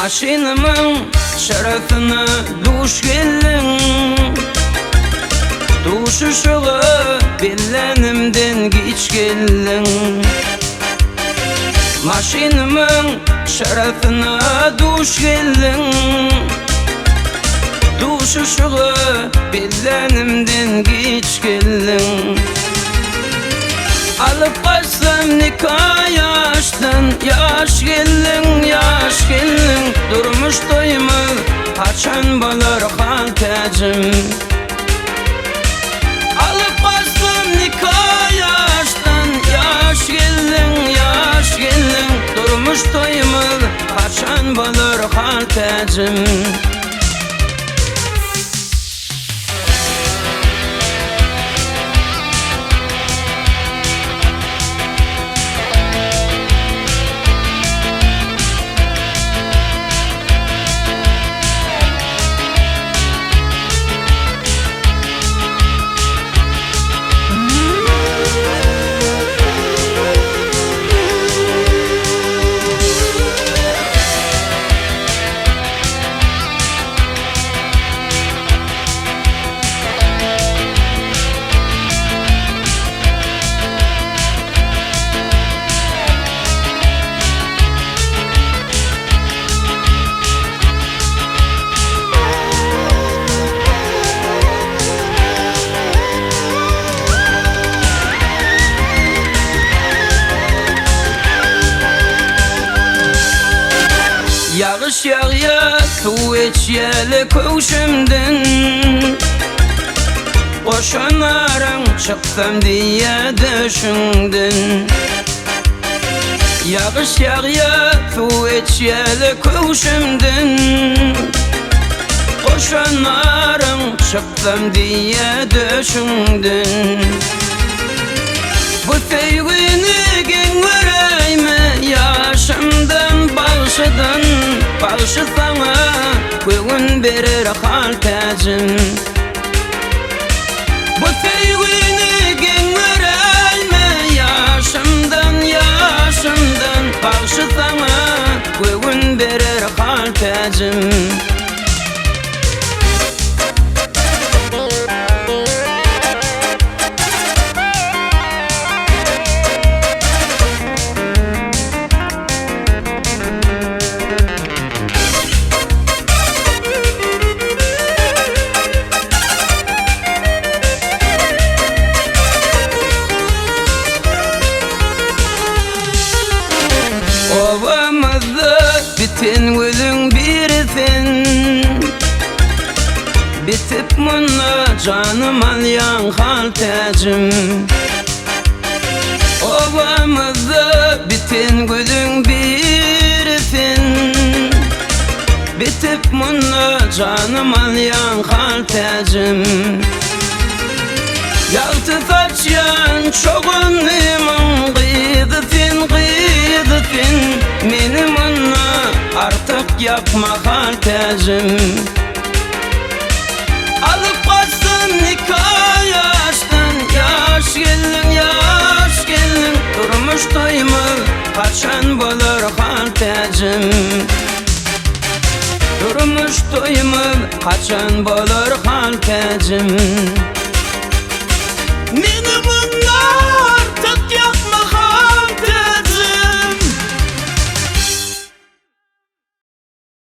Maşinamın şerefine duş geldin, duş ışığı billenimden geç geldin. Maşinamın şerefine duş geldin, duş ışığı billenimden geç geldin. Alıp kaçsam nikah yaştan, yaş geldin, yaş geldin. Durmuş doymaz kaçan balar haltacım. Alıp kaçsam nikah yaştan, yaş geldin, yaş geldin. Durmuş doymaz kaçan balar haltacım. Yağış yağya su içyeli köşümden, koşanarım çıktım diye düşündün. Yağış yağya su içyeli köşümden, koşanarım çıktım diye düşündün. Bu sevgini gen vereyim yaşımdan bağışıdan, bağışı sana koyun verir haltacım. Bu sevgini gen vereyim yaşımdan, yaşımdan. Bağışı sana koyun verir haltacım. Ovamızda bitin gözün birisin, bitip muna canım alyan haltacım. Ovamızda bitin gözün birisin, bitip muna canım alyan haltacım. Yaltı saçyan çoğun iman gıdıfin, gıdıfin. Benim ona artık yapma haltacım. Alıp kaçsın nikah yaştan, yaş geldin, yaş geldin. Durmuş doymaz kaçan balar haltacım. Durmuş doymaz kaçan balar haltacım.